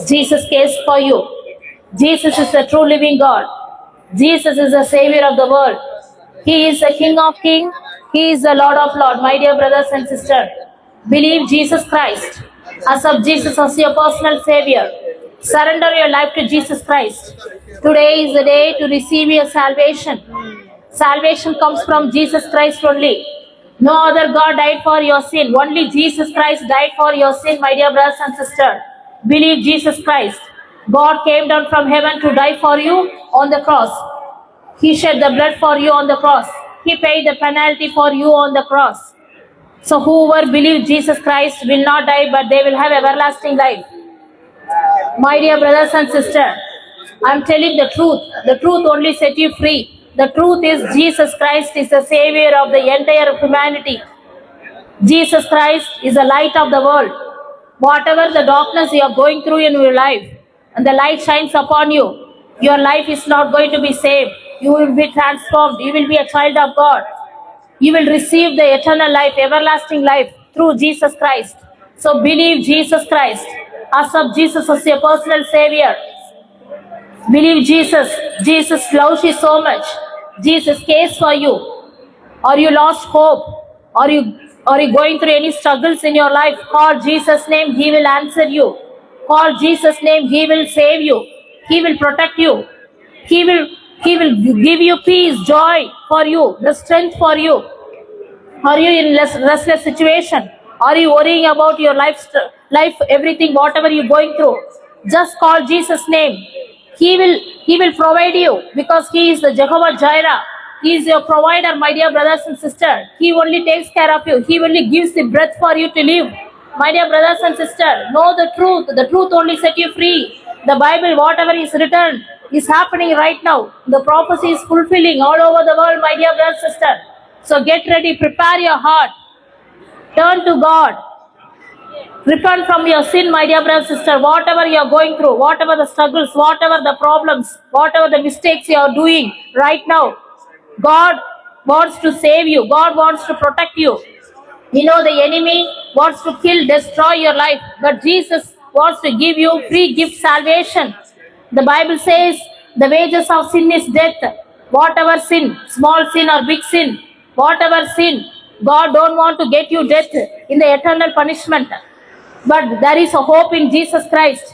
Jesus cares for you. Jesus is the true living God. Jesus is the Savior of the world. He is the King of Kings. He is the Lord of Lords. My dear brothers and sisters, believe Jesus Christ. Accept Jesus as your personal Savior. Surrender your life to Jesus Christ. Today is the day to receive your salvation. Salvation comes from Jesus Christ only. No other God died for your sin. Only Jesus Christ died for your sin, my dear brothers and sisters. Believe Jesus Christ. God came down from heaven to die for you on the cross. He shed the blood for you on the cross. He paid the penalty for you on the cross. So whoever believes Jesus Christ will not die, but they will have everlasting life. My dear brothers and sisters, I am telling the truth. The truth only set you free. The truth is Jesus Christ is the Savior of the entire humanity. Jesus Christ is the light of the world. Whatever the darkness you are going through in your life, and the light shines upon you, your life is not going to be saved. You will be transformed. You will be a child of God. You will receive the eternal life, everlasting life through Jesus Christ. So believe Jesus Christ. Accept Jesus as your personal Savior. Believe Jesus. Jesus loves you so much. Jesus cares for you. Are you lost hope? Are you going through any struggles in your life? Call Jesus' name, He will answer you. Call Jesus' name, He will save you. He will protect you. He will He will give you peace, joy for you, the strength for you. Are you in restless situation? Are you worrying about your life, everything, whatever you're going through? Just call Jesus' name. He will provide you because He is the Jehovah Jireh. He is your provider, my dear brothers and sisters. He only takes care of you. He only gives the breath for you to live. My dear brothers and sisters, know the truth. The truth only set you free. The Bible, whatever is written, is happening right now. The prophecy is fulfilling all over the world, my dear brothers and sisters. So get ready, prepare your heart, turn to God, repent from your sin, my dear brother and sister. Whatever you are going through, whatever the struggles, whatever the problems, whatever the mistakes you are doing right now, God wants to save you. God wants to protect you. You know the enemy wants to kill, destroy your life, but Jesus wants to give you free gift salvation. The Bible says the wages of sin is death. Whatever sin, small sin or big sin, whatever sin, God don't want to get you death in the eternal punishment. But there is a hope in Jesus Christ.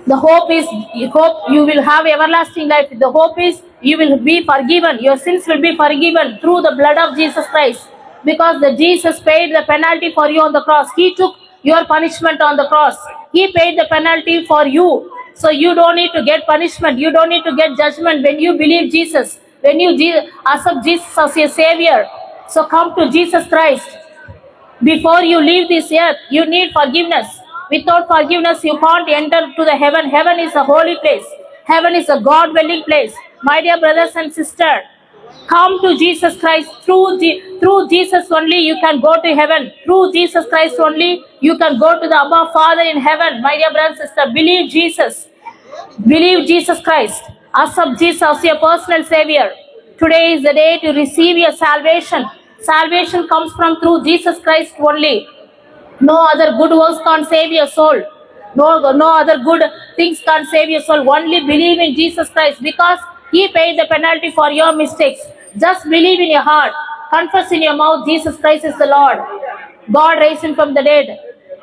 The hope is hope you will have everlasting life. The hope is you will be forgiven. Your sins will be forgiven through the blood of Jesus Christ. Because the Jesus paid the penalty for you on the cross. He took your punishment on the cross. He paid the penalty for you. So you don't need to get punishment. You don't need to get judgment when you believe Jesus. When you accept Jesus as your Savior. So come to Jesus Christ. Before you leave this earth, you need forgiveness. Without forgiveness, you can't enter to the heaven. Heaven is a holy place. Heaven is a God-dwelling place. My dear brothers and sisters, come to Jesus Christ. Through Jesus only you can go to heaven. Through Jesus Christ only you can go to the Abba Father in heaven. My dear brothers and sisters, believe Jesus. Believe Jesus Christ. Accept Jesus as your personal Savior. Today is the day to receive your salvation. Salvation comes from through Jesus Christ only. No other good works can save your soul. No other good things can save your soul. Only believe in Jesus Christ because He paid the penalty for your mistakes. Just believe in your heart. Confess in your mouth Jesus Christ is the Lord. God raised Him from the dead.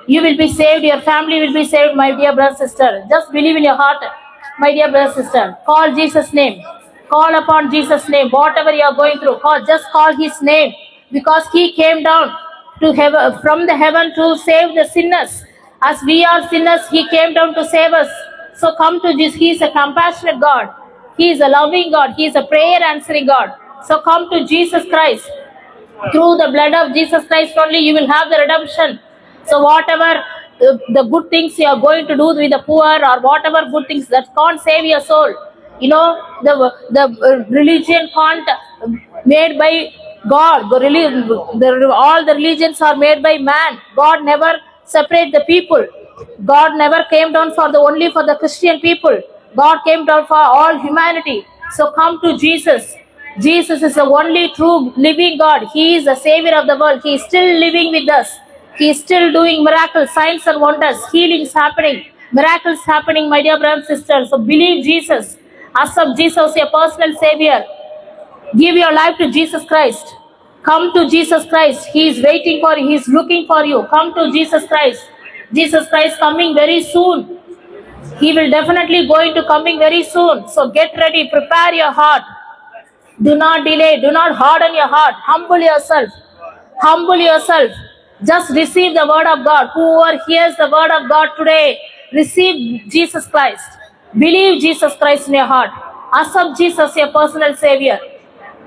You will be saved. Your family will be saved, my dear brother, sister. Just believe in your heart, my dear brother, sister. Call Jesus' name. Call upon Jesus' name. Whatever you are going through, just call His name because He came down to heaven from the heaven to save the sinners. As we are sinners, He came down to save us. So come to Jesus. He is a compassionate God. He is a loving God. He is a prayer answering God. So come to Jesus Christ. Through the blood of Jesus Christ only you will have the redemption. So whatever the good things you are going to do with the poor or whatever good things that can't save your soul. You know, the religion can't made by God. All the religions are made by man. God never separate the people. God never came down only for the Christian people. God came down for all humanity. So come to Jesus. Jesus is the only true living God. He is the Savior of the world. He is still living with us. He is still doing miracles, signs and wonders. Healings happening. Miracles happening, my dear brothers and sisters. So believe Jesus. Accept Jesus, your personal Savior. Give your life to Jesus Christ. Come to Jesus Christ. He is waiting for you. He is looking for you. Come to Jesus Christ. Jesus Christ coming very soon. He will definitely going to coming very soon. So get ready. Prepare your heart. Do not delay. Do not harden your heart. Humble yourself. Humble yourself. Just receive the word of God. Whoever hears the word of God today, receive Jesus Christ. Believe Jesus Christ in your heart. Accept Jesus, your personal Savior.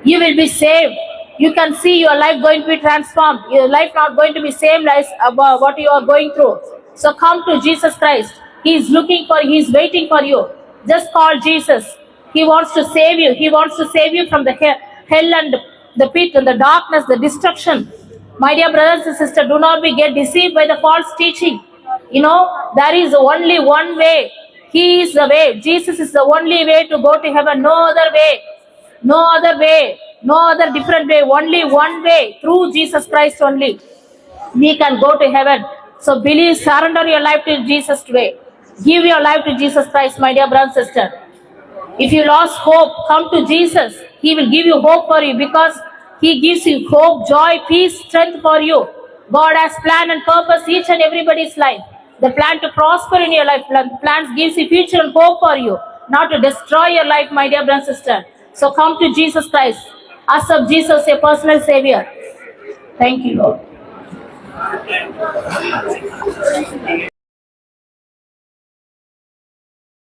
You will be saved. You can see your life going to be transformed. Your life not going to be same as what you are going through. So come to Jesus Christ. He is looking for, he is waiting for you. Just call Jesus. He wants to save you. He wants to save you from the hell and the pit and the darkness, the destruction. My dear brothers and sisters, do not be get deceived by the false teaching. You know, there is only one way. He is the way. Jesus is the only way to go to heaven. No other way. No other way. No other different way. Only one way. Through Jesus Christ only. We can go to heaven. So believe, surrender your life to Jesus today. Give your life to Jesus Christ, my dear brother and sister. If you lost hope, come to Jesus. He will give you hope for you because He gives you hope, joy, peace, strength for you. God has plan and purpose each and everybody's life. The plan to prosper in your life, plans gives you future and hope for you, not to destroy your life, my dear brother and sister. So come to Jesus Christ. Accept Jesus, your personal Savior. Thank you, Lord.